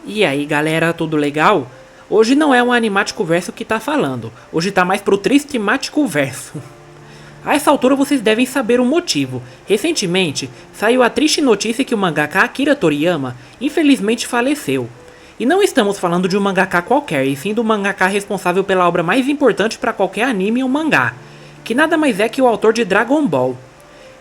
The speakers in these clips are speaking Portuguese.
E aí galera, tudo legal? Hoje não é um animático verso que tá falando, hoje tá mais pro tristimático verso. A essa altura vocês devem saber o motivo. Recentemente, saiu a triste notícia que o mangaka Akira Toriyama infelizmente faleceu. E não estamos falando de um mangaka qualquer, e sim do mangaka responsável pela obra mais importante para qualquer anime ou mangá, que nada mais é que o autor de Dragon Ball.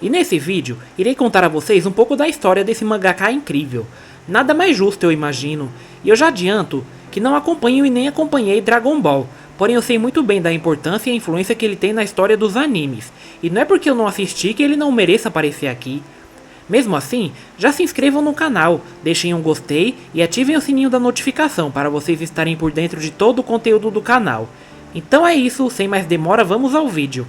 E nesse vídeo, irei contar a vocês um pouco da história desse mangaka incrível. Nada mais justo, eu imagino, e eu já adianto que não acompanho e nem acompanhei Dragon Ball, porém eu sei muito bem da importância e a influência que ele tem na história dos animes, e não é porque eu não assisti que ele não mereça aparecer aqui. Mesmo assim, já se inscrevam no canal, deixem um gostei e ativem o sininho da notificação para vocês estarem por dentro de todo o conteúdo do canal. Então é isso, sem mais demora, vamos ao vídeo.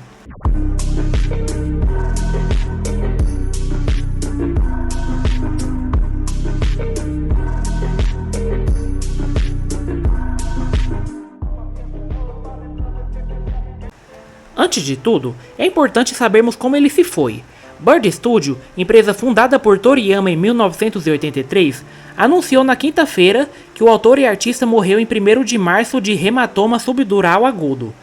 Antes de tudo, é importante sabermos como ele se foi. Bird Studio, empresa fundada por Toriyama em 1983, anunciou na quinta-feira que o autor e artista morreu em 1º de março de hematoma subdural agudo.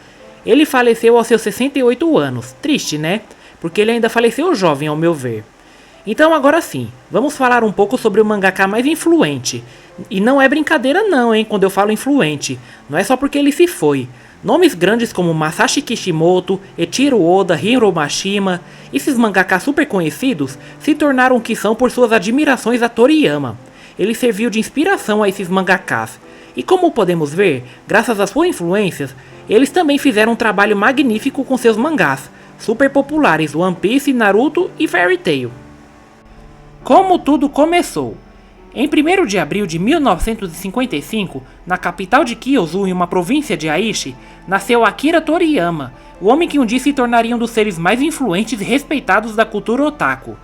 Ele faleceu aos seus 68 anos, triste né? Porque ele ainda faleceu jovem ao meu ver. Então agora sim, vamos falar um pouco sobre o mangaka mais influente. E não é brincadeira não, hein, quando eu falo influente, não é só porque ele se foi. Nomes grandes como Masashi Kishimoto, Eiichiro Oda, Hiro Mashima, esses mangakas super conhecidos se tornaram o que são por suas admirações a Toriyama. Ele serviu de inspiração a esses mangakas. E como podemos ver, graças às suas influências, eles também fizeram um trabalho magnífico com seus mangás, super populares One Piece, Naruto e Fairy Tail. Como tudo começou? Em 1º de abril de 1955, na capital de Kyushu, em uma província de Aichi, nasceu Akira Toriyama, o homem que um dia se tornaria um dos seres mais influentes e respeitados da cultura otaku.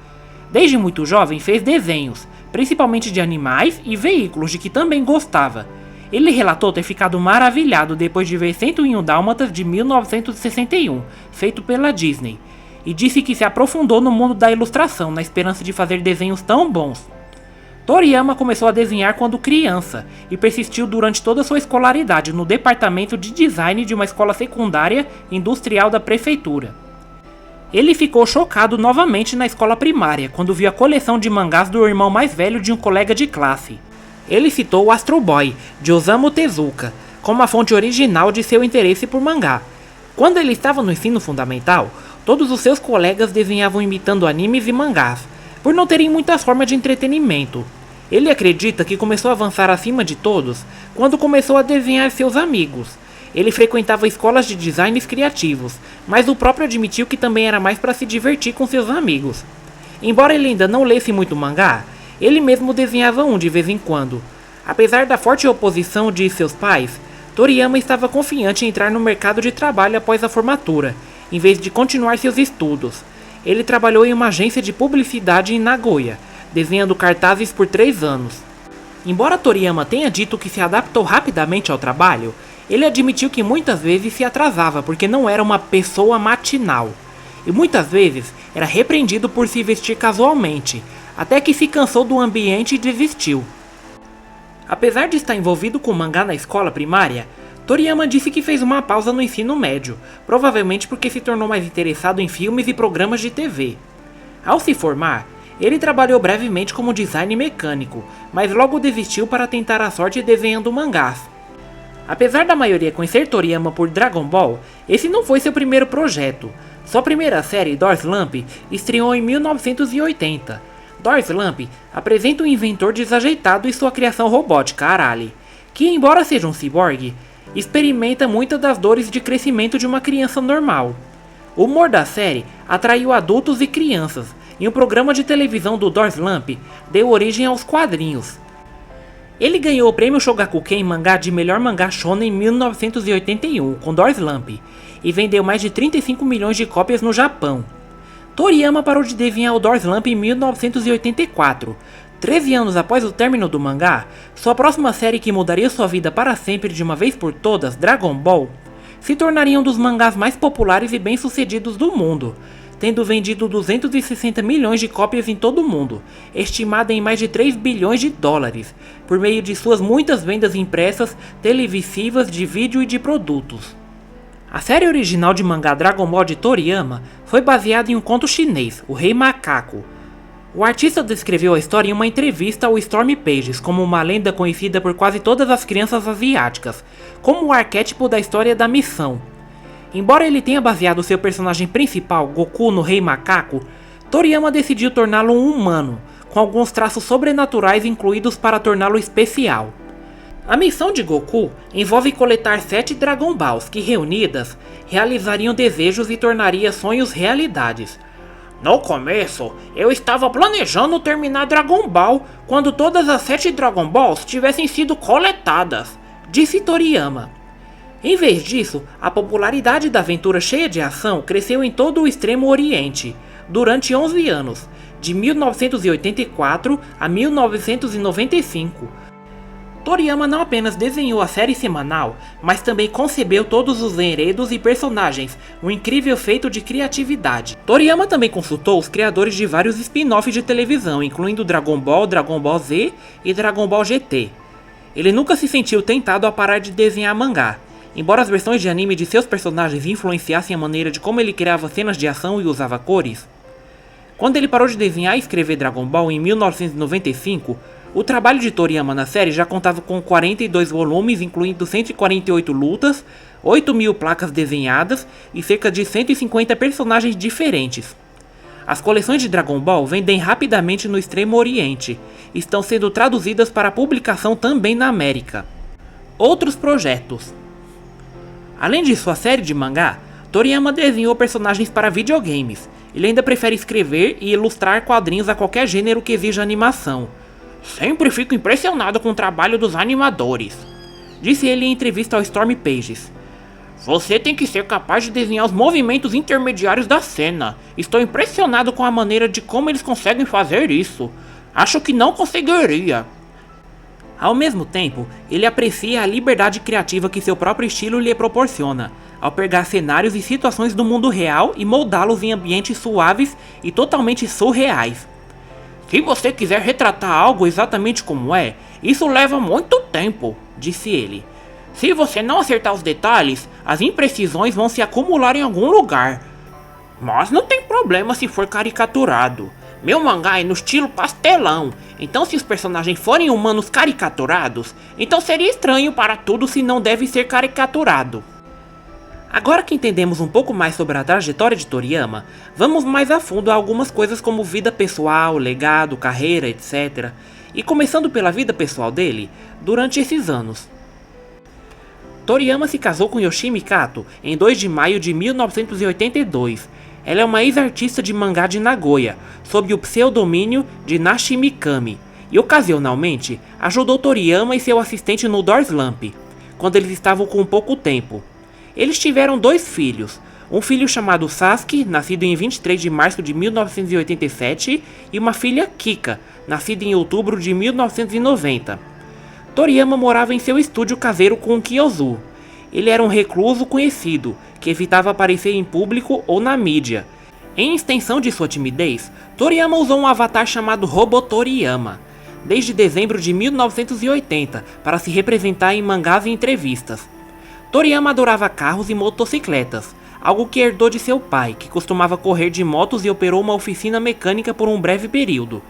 Desde muito jovem fez desenhos, principalmente de animais e veículos de que também gostava. Ele relatou ter ficado maravilhado depois de ver 101 Dálmatas de 1961, feito pela Disney, e disse que se aprofundou no mundo da ilustração na esperança de fazer desenhos tão bons. Toriyama começou a desenhar quando criança e persistiu durante toda sua escolaridade no departamento de design de uma escola secundária industrial da prefeitura. Ele ficou chocado novamente na escola primária quando viu a coleção de mangás do irmão mais velho de um colega de classe. Ele citou o Astro Boy, de Osamu Tezuka, como a fonte original de seu interesse por mangá. Quando ele estava no ensino fundamental, todos os seus colegas desenhavam imitando animes e mangás, por não terem muitas formas de entretenimento. Ele acredita que começou a avançar acima de todos quando começou a desenhar seus amigos. Ele frequentava escolas de designs criativos, mas o próprio admitiu que também era mais para se divertir com seus amigos. Embora ele ainda não lesse muito mangá, ele mesmo desenhava um de vez em quando. Apesar da forte oposição de seus pais, Toriyama estava confiante em entrar no mercado de trabalho após a formatura, em vez de continuar seus estudos. Ele trabalhou em uma agência de publicidade em Nagoya, desenhando cartazes por 3 anos. Embora Toriyama tenha dito que se adaptou rapidamente ao trabalho, ele admitiu que muitas vezes se atrasava porque não era uma pessoa matinal. E muitas vezes era repreendido por se vestir casualmente, até que se cansou do ambiente e desistiu. Apesar de estar envolvido com mangá na escola primária, Toriyama disse que fez uma pausa no ensino médio, provavelmente porque se tornou mais interessado em filmes e programas de TV. Ao se formar, ele trabalhou brevemente como design mecânico, mas logo desistiu para tentar a sorte desenhando mangás. Apesar da maioria conhecer Toriyama por Dragon Ball, esse não foi seu primeiro projeto. Sua primeira série, Door Slump, estreou em 1980. Door Slump apresenta um inventor desajeitado e sua criação robótica, Arale, que embora seja um ciborgue, experimenta muitas das dores de crescimento de uma criança normal. O humor da série atraiu adultos e crianças, e um programa de televisão do Door Slump deu origem aos quadrinhos. Ele ganhou o prêmio Shogakuken Mangá de melhor mangá shonen em 1981 com Door Slump, e vendeu mais de 35 milhões de cópias no Japão. Toriyama parou de desenhar o Door Slump em 1984. 13 anos após o término do mangá, sua próxima série que mudaria sua vida para sempre de uma vez por todas, Dragon Ball, se tornaria um dos mangás mais populares e bem-sucedidos do mundo, tendo vendido 260 milhões de cópias em todo o mundo, estimada em mais de 3 bilhões de dólares, por meio de suas muitas vendas impressas, televisivas, de vídeo e de produtos. A série original de mangá Dragon Ball de Toriyama foi baseada em um conto chinês, O Rei Macaco. O artista descreveu a história em uma entrevista ao Storm Pages como uma lenda conhecida por quase todas as crianças asiáticas, como o arquétipo da história da missão. Embora ele tenha baseado seu personagem principal, Goku, no Rei Macaco, Toriyama decidiu torná-lo um humano, com alguns traços sobrenaturais incluídos para torná-lo especial. A missão de Goku envolve coletar 7 Dragon Balls que, reunidas, realizariam desejos e tornaria sonhos realidades. No começo, eu estava planejando terminar Dragon Ball quando todas as 7 Dragon Balls tivessem sido coletadas, disse Toriyama. Em vez disso, a popularidade da aventura cheia de ação cresceu em todo o Extremo Oriente, durante 11 anos, de 1984 a 1995. Toriyama não apenas desenhou a série semanal, mas também concebeu todos os enredos e personagens, um incrível feito de criatividade. Toriyama também consultou os criadores de vários spin-offs de televisão, incluindo Dragon Ball, Dragon Ball Z e Dragon Ball GT. Ele nunca se sentiu tentado a parar de desenhar mangá, embora as versões de anime de seus personagens influenciassem a maneira de como ele criava cenas de ação e usava cores. Quando ele parou de desenhar e escrever Dragon Ball em 1995, o trabalho de Toriyama na série já contava com 42 volumes, incluindo 148 lutas, 8.000 placas desenhadas e cerca de 150 personagens diferentes. As coleções de Dragon Ball vendem rapidamente no Extremo Oriente e estão sendo traduzidas para publicação também na América. Outros projetos. Além de sua série de mangá, Toriyama desenhou personagens para videogames. Ele ainda prefere escrever e ilustrar quadrinhos a qualquer gênero que exija animação. Sempre fico impressionado com o trabalho dos animadores, disse ele em entrevista ao Storm Pages. Você tem que ser capaz de desenhar os movimentos intermediários da cena. Estou impressionado com a maneira de como eles conseguem fazer isso. Acho que não conseguiria. Ao mesmo tempo, ele aprecia a liberdade criativa que seu próprio estilo lhe proporciona, ao pegar cenários e situações do mundo real e moldá-los em ambientes suaves e totalmente surreais. Se você quiser retratar algo exatamente como é, isso leva muito tempo, disse ele. Se você não acertar os detalhes, as imprecisões vão se acumular em algum lugar. Mas não tem problema se for caricaturado. Meu mangá é no estilo pastelão, então se os personagens forem humanos caricaturados, então seria estranho para tudo se não deve ser caricaturado. Agora que entendemos um pouco mais sobre a trajetória de Toriyama, vamos mais a fundo a algumas coisas como vida pessoal, legado, carreira, etc. E começando pela vida pessoal dele, durante esses anos. Toriyama se casou com Yoshimi Kato em 2 de maio de 1982. Ela é uma ex-artista de mangá de Nagoya, sob o pseudônimo de Nashi Mikami, e ocasionalmente ajudou Toriyama e seu assistente no Door Slump, quando eles estavam com pouco tempo. Eles tiveram 2 filhos, um filho chamado Sasuke, nascido em 23 de março de 1987, e uma filha Kika, nascida em outubro de 1990. Toriyama morava em seu estúdio caseiro com Kyozu. Ele era um recluso conhecido, que evitava aparecer em público ou na mídia. Em extensão de sua timidez, Toriyama usou um avatar chamado Robô Toriyama, desde dezembro de 1980, para se representar em mangás e entrevistas. Toriyama adorava carros e motocicletas, algo que herdou de seu pai, que costumava correr de motos e operou uma oficina mecânica por um breve período.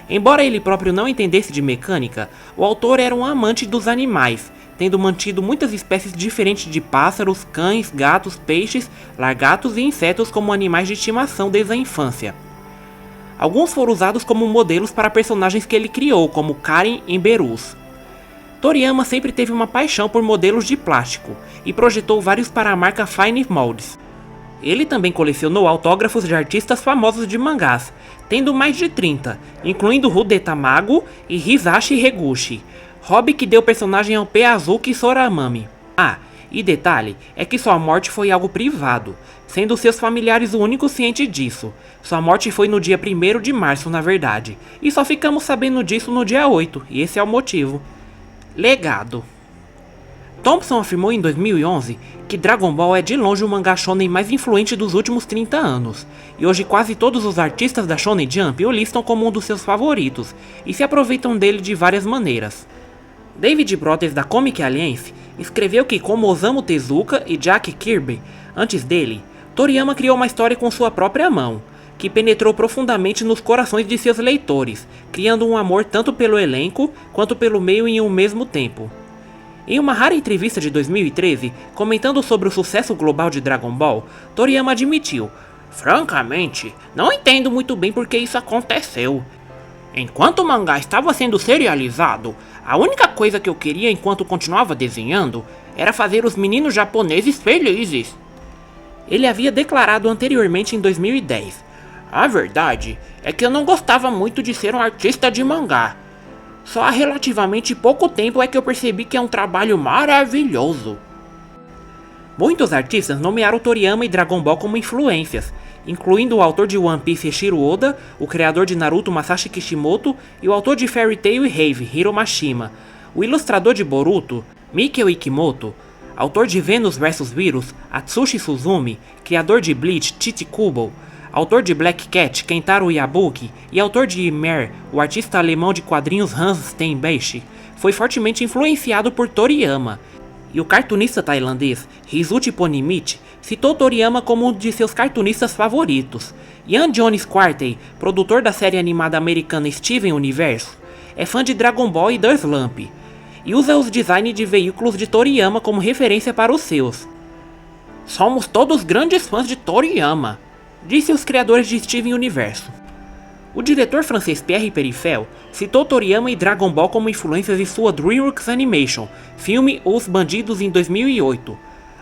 Embora ele próprio não entendesse de mecânica, o autor era um amante dos animais, tendo mantido muitas espécies diferentes de pássaros, cães, gatos, peixes, lagartos e insetos como animais de estimação desde a infância. Alguns foram usados como modelos para personagens que ele criou, como Karen em Berus. Toriyama sempre teve uma paixão por modelos de plástico, e projetou vários para a marca Fine Molds. Ele também colecionou autógrafos de artistas famosos de mangás, tendo mais de 30, incluindo Rude Tamago e Hisashi Heguchi, hobby que deu personagem ao Peazuki Soramami. Ah, e detalhe, é que sua morte foi algo privado, sendo seus familiares o único ciente disso. Sua morte foi no dia 1º de março, na verdade, e só ficamos sabendo disso no dia 8, e esse é o motivo. Legado. Thompson afirmou em 2011 que Dragon Ball é de longe o mangá shonen mais influente dos últimos 30 anos, e hoje quase todos os artistas da Shonen Jump o listam como um dos seus favoritos, e se aproveitam dele de várias maneiras. David Brothers da Comic Alliance escreveu que, como Osamu Tezuka e Jack Kirby, antes dele, Toriyama criou uma história com sua própria mão, que penetrou profundamente nos corações de seus leitores, criando um amor tanto pelo elenco quanto pelo meio em um mesmo tempo. Em uma rara entrevista de 2013, comentando sobre o sucesso global de Dragon Ball, Toriyama admitiu: "Francamente, não entendo muito bem por que isso aconteceu. Enquanto o mangá estava sendo serializado, a única coisa que eu queria enquanto continuava desenhando era fazer os meninos japoneses felizes." Ele havia declarado anteriormente em 2010: "A verdade é que eu não gostava muito de ser um artista de mangá. Só há relativamente pouco tempo é que eu percebi que é um trabalho maravilhoso." Muitos artistas nomearam Toriyama e Dragon Ball como influências, incluindo o autor de One Piece Eiichiro Oda, o criador de Naruto Masashi Kishimoto e o autor de Fairy Tail e Heavy, Hiro Mashima, o ilustrador de Boruto, Mikio Ikimoto, autor de Venus vs Virus, Atsushi Suzumi, criador de Bleach, Tite Kubo, autor de Black Cat, Kentaro Yabuki, e autor de Mer, o artista alemão de quadrinhos Hans Steinbeck, foi fortemente influenciado por Toriyama, e o cartunista tailandês Rizuchi Ponimichi citou Toriyama como um de seus cartunistas favoritos. Ian Jones Quartey, produtor da série animada americana Steven Universo, é fã de Dragon Ball e The Slump, e usa os designs de veículos de Toriyama como referência para os seus. "Somos todos grandes fãs de Toriyama", disse os criadores de Steven Universo. O diretor francês Pierre Perifel citou Toriyama e Dragon Ball como influências em sua DreamWorks Animation, filme Os Bandidos em 2008.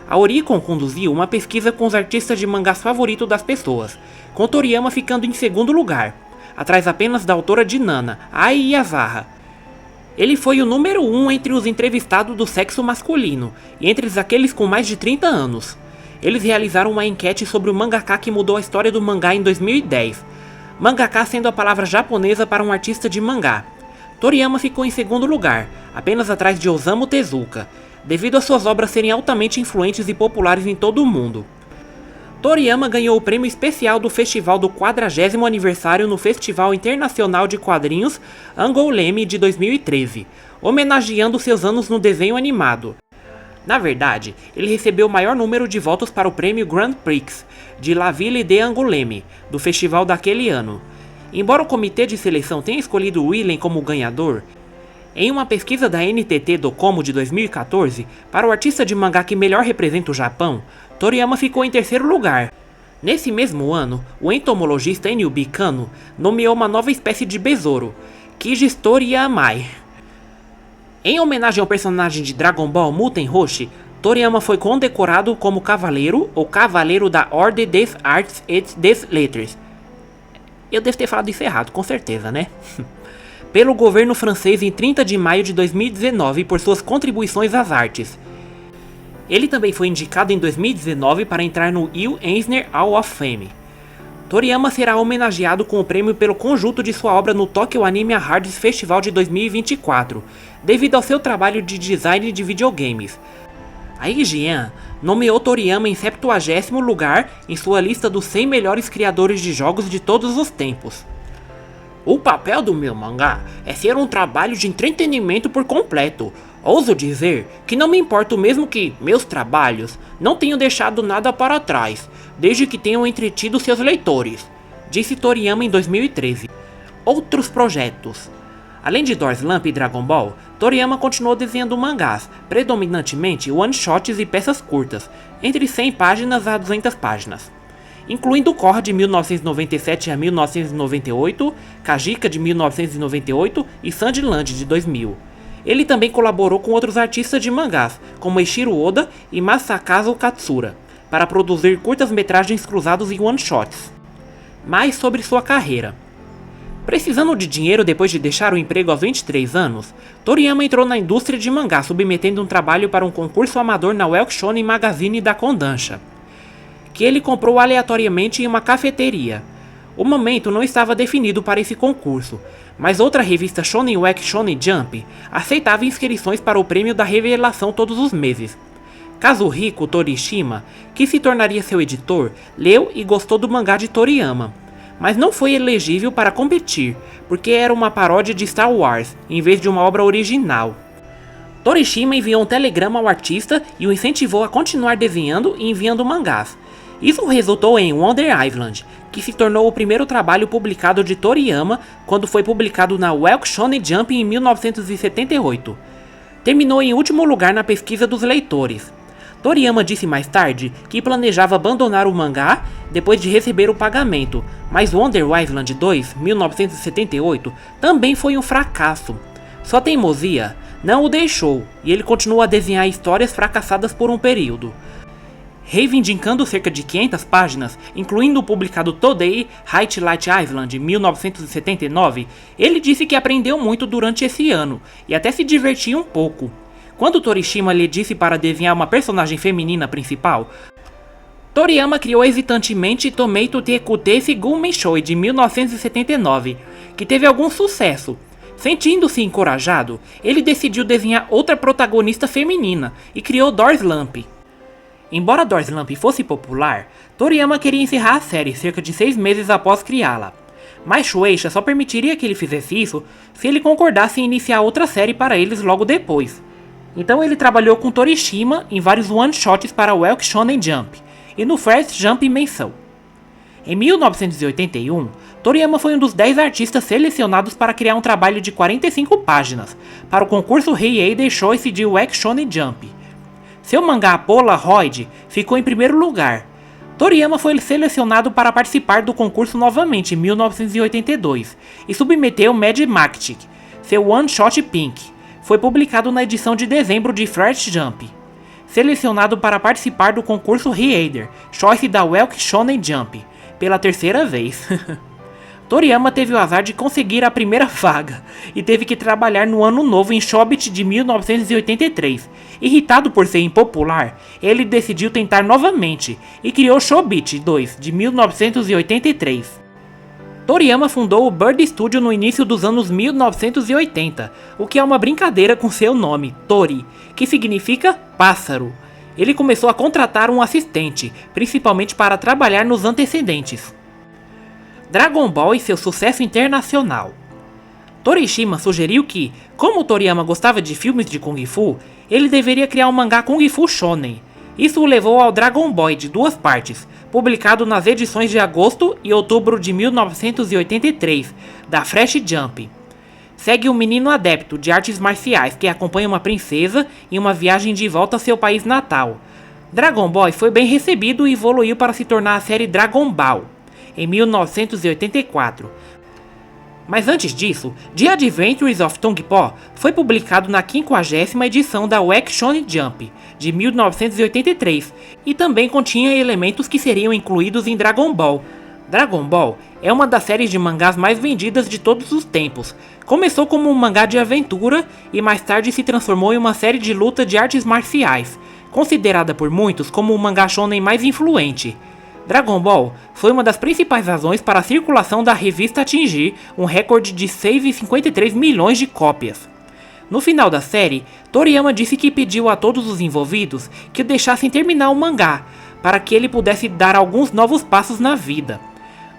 A Oricon conduziu uma pesquisa com os artistas de mangás favoritos das pessoas, com Toriyama ficando em segundo lugar, atrás apenas da autora de Nana, Ai Yazaha. Ele foi o número 1 entre os entrevistados do sexo masculino, e entre aqueles com mais de 30 anos. Eles realizaram uma enquete sobre o mangaka que mudou a história do mangá em 2010. Mangaka sendo a palavra japonesa para um artista de mangá. Toriyama ficou em segundo lugar, apenas atrás de Osamu Tezuka, devido a suas obras serem altamente influentes e populares em todo o mundo. Toriyama ganhou o prêmio especial do festival do 40º aniversário no Festival Internacional de Quadrinhos Angoulême de 2013, homenageando seus anos no desenho animado. Na verdade, ele recebeu o maior número de votos para o prêmio Grand Prix de La Ville de Angoulême, do festival daquele ano. Embora o comitê de seleção tenha escolhido Willem como ganhador, em uma pesquisa da NTT Docomo de 2014, para o artista de mangá que melhor representa o Japão, Toriyama ficou em terceiro lugar. Nesse mesmo ano, o entomologista N.U.B. Kano nomeou uma nova espécie de besouro, Kijis Toriyamai. Em homenagem ao personagem de Dragon Ball Muten Roshi, Toriyama foi condecorado como Cavaleiro ou Cavaleiro da Ordem des Arts et des Lettres. Eu devo ter falado isso errado, com certeza, né? Pelo governo francês em 30 de maio de 2019 por suas contribuições às artes. Ele também foi indicado em 2019 para entrar no Will Eisner Hall of Fame. Toriyama será homenageado com o prêmio pelo conjunto de sua obra no Tokyo Anime Awards Festival de 2024, devido ao seu trabalho de design de videogames. A IGN nomeou Toriyama em 70º lugar em sua lista dos 100 melhores criadores de jogos de todos os tempos. "O papel do meu mangá é ser um trabalho de entretenimento por completo. Ouso dizer que não me importo mesmo que meus trabalhos não tenham deixado nada para trás, desde que tenham entretido seus leitores", disse Toriyama em 2013. Outros projetos. Além de Door Slump e Dragon Ball, Toriyama continuou desenhando mangás, predominantemente one-shots e peças curtas, entre 100 páginas a 200 páginas. Incluindo Korra de 1997 a 1998, Kajika de 1998 e Sandland de 2000. Ele também colaborou com outros artistas de mangás, como Eiichiro Oda e Masakazu Katsura, para produzir curtas-metragens cruzados em one-shots. Mais sobre sua carreira. Precisando de dinheiro depois de deixar o emprego aos 23 anos, Toriyama entrou na indústria de mangá submetendo um trabalho para um concurso amador na Welk Shonen Magazine da Kodansha, que ele comprou aleatoriamente em uma cafeteria. O momento não estava definido para esse concurso, mas outra revista Shonen Week Shonen Jump aceitava inscrições para o prêmio da revelação todos os meses. Kazuhiko Torishima, que se tornaria seu editor, leu e gostou do mangá de Toriyama, mas não foi elegível para competir, porque era uma paródia de Star Wars, em vez de uma obra original. Torishima enviou um telegrama ao artista e o incentivou a continuar desenhando e enviando mangás. Isso resultou em Wonder Island, que se tornou o primeiro trabalho publicado de Toriyama quando foi publicado na Week Shonen Jump em 1978. Terminou em último lugar na pesquisa dos leitores. Toriyama disse mais tarde que planejava abandonar o mangá depois de receber o pagamento, mas Wonder Island 2, 1978, também foi um fracasso. Sua teimosia não o deixou e ele continuou a desenhar histórias fracassadas por um período. Reivindicando cerca de 500 páginas, incluindo o publicado Today Highlight Island 1979, ele disse que aprendeu muito durante esse ano e até se divertia um pouco. Quando Torishima lhe disse para desenhar uma personagem feminina principal, Toriyama criou hesitantemente Tomeito Tekute Segumen Shoi de 1979, que teve algum sucesso. Sentindo-se encorajado, ele decidiu desenhar outra protagonista feminina e criou Door Slump. Embora Door Slump fosse popular, Toriyama queria encerrar a série cerca de 6 meses após criá-la. Mas Shueisha só permitiria que ele fizesse isso se ele concordasse em iniciar outra série para eles logo depois. Então ele trabalhou com Torishima em vários one-shots para o Week Shonen Jump e no First Jump mensal. Em 1981, Toriyama foi um dos 10 artistas selecionados para criar um trabalho de 45 páginas para o concurso Heiei Choice de Week Shonen Jump. Seu mangá Polaroid ficou em primeiro lugar. Toriyama foi selecionado para participar do concurso novamente em 1982 e submeteu Mad Mactic, seu one-shot Pink. Foi publicado na edição de dezembro de First Jump. Selecionado para participar do concurso Heiei Choice da Week Shonen Jump, pela terceira vez. Toriyama teve o azar de conseguir a primeira vaga e teve que trabalhar no ano novo em Chobit de 1983. Irritado por ser impopular, ele decidiu tentar novamente e criou Chobit 2 de 1983. Toriyama fundou o Bird Studio no início dos anos 1980, o que é uma brincadeira com seu nome, Tori, que significa pássaro. Ele começou a contratar um assistente, principalmente para trabalhar nos antecedentes. Dragon Ball e seu sucesso internacional. Torishima sugeriu que, como Toriyama gostava de filmes de Kung Fu, ele deveria criar um mangá Kung Fu Shonen. Isso o levou ao Dragon Ball de 2 partes, publicado nas edições de agosto e outubro de 1983, da Fresh Jump. Segue um menino adepto de artes marciais que acompanha uma princesa em uma viagem de volta a seu país natal. Dragon Ball foi bem recebido e evoluiu para se tornar a série Dragon Ball, em 1984. Mas antes disso, The Adventures of Tong Po foi publicado na 50ª edição da Week Shonen Jump, de 1983, e também continha elementos que seriam incluídos em Dragon Ball. Dragon Ball é uma das séries de mangás mais vendidas de todos os tempos. Começou como um mangá de aventura e mais tarde se transformou em uma série de luta de artes marciais, considerada por muitos como o mangá shonen mais influente. Dragon Ball foi uma das principais razões para a circulação da revista atingir um recorde de 6,53 milhões de cópias. No final da série, Toriyama disse que pediu a todos os envolvidos que o deixassem terminar o mangá, para que ele pudesse dar alguns novos passos na vida.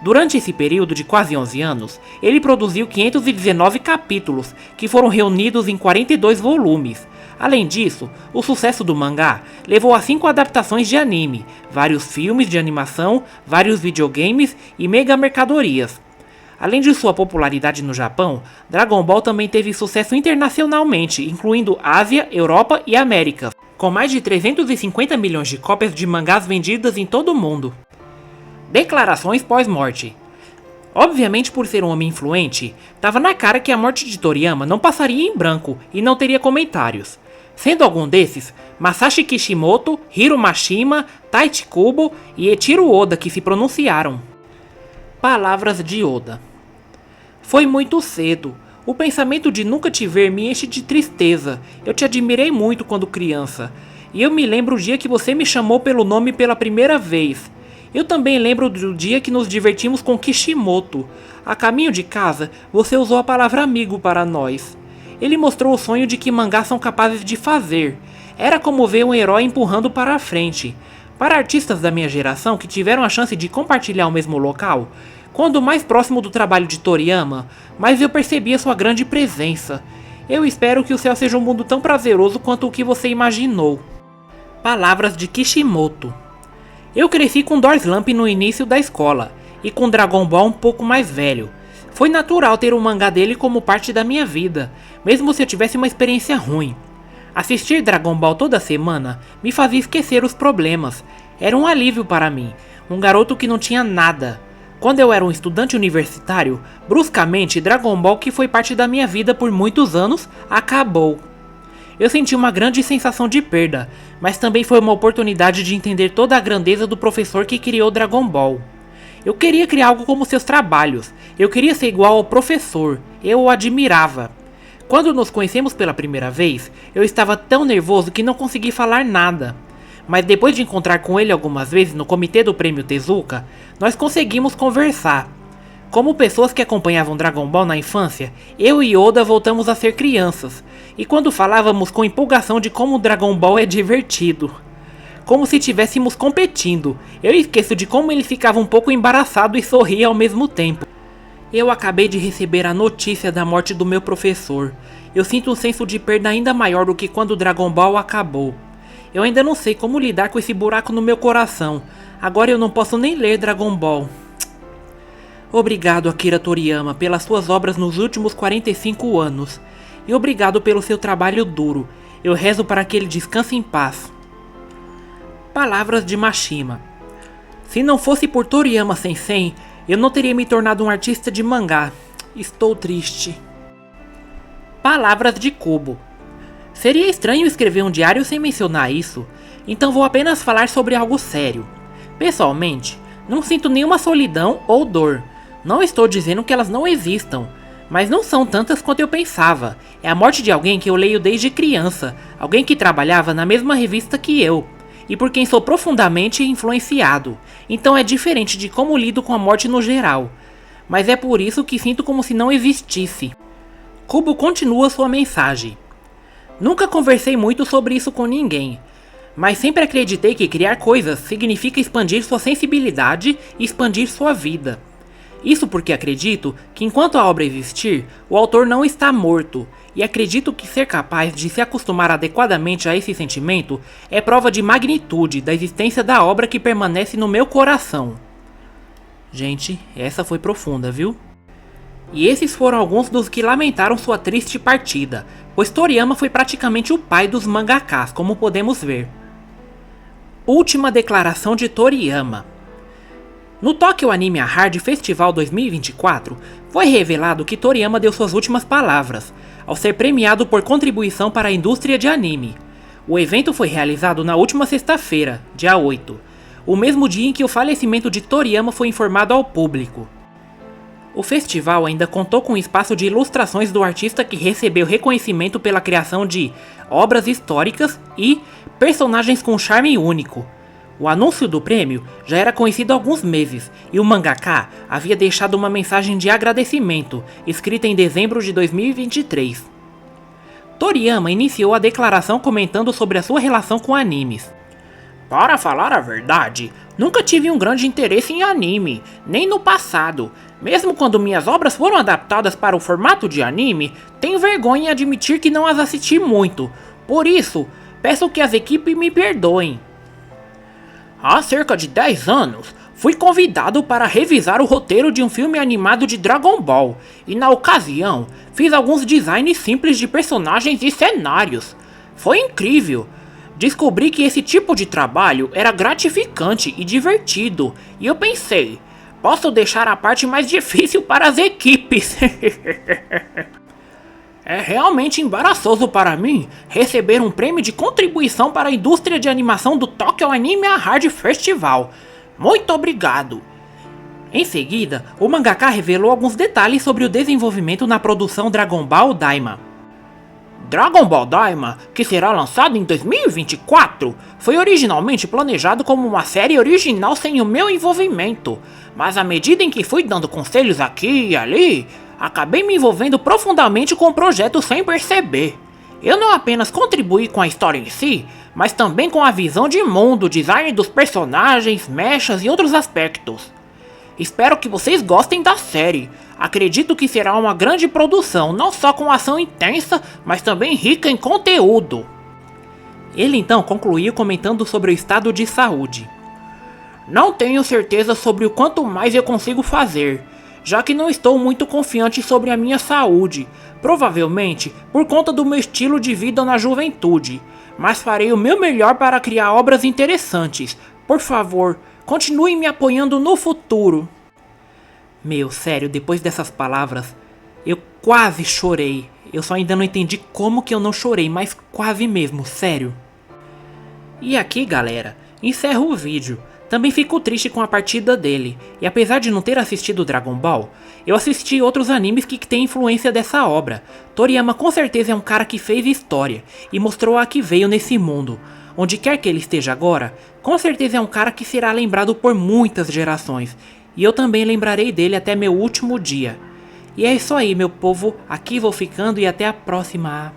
Durante esse período de quase 11 anos, ele produziu 519 capítulos, que foram reunidos em 42 volumes. Além disso, o sucesso do mangá levou a 5 adaptações de anime, vários filmes de animação, vários videogames e mega mercadorias. Além de sua popularidade no Japão, Dragon Ball também teve sucesso internacionalmente, incluindo Ásia, Europa e América, com mais de 350 milhões de cópias de mangás vendidas em todo o mundo. Declarações pós-morte. Obviamente, por ser um homem influente, estava na cara que a morte de Toriyama não passaria em branco e não teria comentários. Sendo algum desses, Masashi Kishimoto, Hiro Mashima, Taichi Kubo e Eiichiro Oda que se pronunciaram. Palavras de Oda. Foi muito cedo. O pensamento de nunca te ver me enche de tristeza. Eu te admirei muito quando criança. E eu me lembro o dia que você me chamou pelo nome pela primeira vez. Eu também lembro do dia que nos divertimos com Kishimoto. A caminho de casa, você usou a palavra amigo para nós. Ele mostrou o sonho de que mangás são capazes de fazer. Era como ver um herói empurrando para a frente. Para artistas da minha geração que tiveram a chance de compartilhar o mesmo local, quando mais próximo do trabalho de Toriyama, mais eu percebia sua grande presença. Eu espero que o céu seja um mundo tão prazeroso quanto o que você imaginou. Palavras de Kishimoto. Eu cresci com Door Slump no início da escola, e com Dragon Ball um pouco mais velho. Foi natural ter um mangá dele como parte da minha vida, mesmo se eu tivesse uma experiência ruim. Assistir Dragon Ball toda semana me fazia esquecer os problemas. Era um alívio para mim, um garoto que não tinha nada. Quando eu era um estudante universitário, bruscamente Dragon Ball, que foi parte da minha vida por muitos anos, acabou. Eu senti uma grande sensação de perda, mas também foi uma oportunidade de entender toda a grandeza do professor que criou Dragon Ball. Eu queria criar algo como seus trabalhos, eu queria ser igual ao professor, eu o admirava. Quando nos conhecemos pela primeira vez, eu estava tão nervoso que não consegui falar nada. Mas depois de encontrar com ele algumas vezes no comitê do Prêmio Tezuka, nós conseguimos conversar. Como pessoas que acompanhavam Dragon Ball na infância, eu e Oda voltamos a ser crianças, e quando falávamos com empolgação de como Dragon Ball é divertido. Como se estivéssemos competindo, eu esqueço de como ele ficava um pouco embaraçado e sorria ao mesmo tempo. Eu acabei de receber a notícia da morte do meu professor. Eu sinto um senso de perda ainda maior do que quando Dragon Ball acabou. Eu ainda não sei como lidar com esse buraco no meu coração. Agora eu não posso nem ler Dragon Ball. Obrigado, Akira Toriyama, pelas suas obras nos últimos 45 anos. E obrigado pelo seu trabalho duro. Eu rezo para que ele descanse em paz. Palavras de Mashima. Se não fosse por Toriyama Sensei, eu não teria me tornado um artista de mangá. Estou triste. Palavras de Kubo. Seria estranho escrever um diário sem mencionar isso, então vou apenas falar sobre algo sério. Pessoalmente, não sinto nenhuma solidão ou dor. Não estou dizendo que elas não existam, mas não são tantas quanto eu pensava. É a morte de alguém que eu leio desde criança, alguém que trabalhava na mesma revista que eu, e por quem sou profundamente influenciado. Então é diferente de como lido com a morte no geral, mas é por isso que sinto como se não existisse. Kubo continua sua mensagem. Nunca conversei muito sobre isso com ninguém, mas sempre acreditei que criar coisas significa expandir sua sensibilidade e expandir sua vida. Isso porque acredito que enquanto a obra existir, o autor não está morto, e acredito que ser capaz de se acostumar adequadamente a esse sentimento é prova de magnitude da existência da obra que permanece no meu coração. Gente, essa foi profunda, viu? E esses foram alguns dos que lamentaram sua triste partida, pois Toriyama foi praticamente o pai dos mangakás, como podemos ver. Última declaração de Toriyama. No Tokyo Anime Hard Festival 2024, foi revelado que Toriyama deu suas últimas palavras, ao ser premiado por contribuição para a indústria de anime. O evento foi realizado na última sexta-feira, dia 8, o mesmo dia em que o falecimento de Toriyama foi informado ao público. O festival ainda contou com um espaço de ilustrações do artista que recebeu reconhecimento pela criação de obras históricas e personagens com charme único. O anúncio do prêmio já era conhecido há alguns meses e o mangaka havia deixado uma mensagem de agradecimento, escrita em dezembro de 2023. Toriyama iniciou a declaração comentando sobre a sua relação com animes. Para falar a verdade, nunca tive um grande interesse em anime, nem no passado. Mesmo quando minhas obras foram adaptadas para o formato de anime, tenho vergonha em admitir que não as assisti muito. Por isso, peço que as equipes me perdoem. Há cerca de 10 anos, fui convidado para revisar o roteiro de um filme animado de Dragon Ball, e na ocasião, fiz alguns designs simples de personagens e cenários. Foi incrível! Descobri que esse tipo de trabalho era gratificante e divertido, e eu pensei, posso deixar a parte mais difícil para as equipes. É realmente embaraçoso para mim receber um prêmio de contribuição para a indústria de animação do Tokyo Anime Hard Festival. Muito obrigado! Em seguida, o mangaka revelou alguns detalhes sobre o desenvolvimento na produção Dragon Ball Daima. Dragon Ball Daima, que será lançado em 2024, foi originalmente planejado como uma série original sem o meu envolvimento, mas à medida em que fui dando conselhos aqui e ali, acabei me envolvendo profundamente com o projeto sem perceber. Eu não apenas contribuí com a história em si, mas também com a visão de mundo, design dos personagens, mechas e outros aspectos. Espero que vocês gostem da série. Acredito que será uma grande produção, não só com ação intensa, mas também rica em conteúdo. Ele então concluiu comentando sobre o estado de saúde. Não tenho certeza sobre o quanto mais eu consigo fazer, já que não estou muito confiante sobre a minha saúde, provavelmente por conta do meu estilo de vida na juventude, mas farei o meu melhor para criar obras interessantes. Por favor, continue me apoiando no futuro. Meu, sério, depois dessas palavras, eu quase chorei. Eu só ainda não entendi como que eu não chorei, mas quase mesmo, sério. E aqui, galera, encerro o vídeo. Também fico triste com a partida dele, e apesar de não ter assistido Dragon Ball, eu assisti outros animes que têm influência dessa obra. Toriyama com certeza é um cara que fez história, e mostrou a que veio nesse mundo. Onde quer que ele esteja agora, com certeza é um cara que será lembrado por muitas gerações, e eu também lembrarei dele até meu último dia. E é isso aí, meu povo, aqui vou ficando e até a próxima.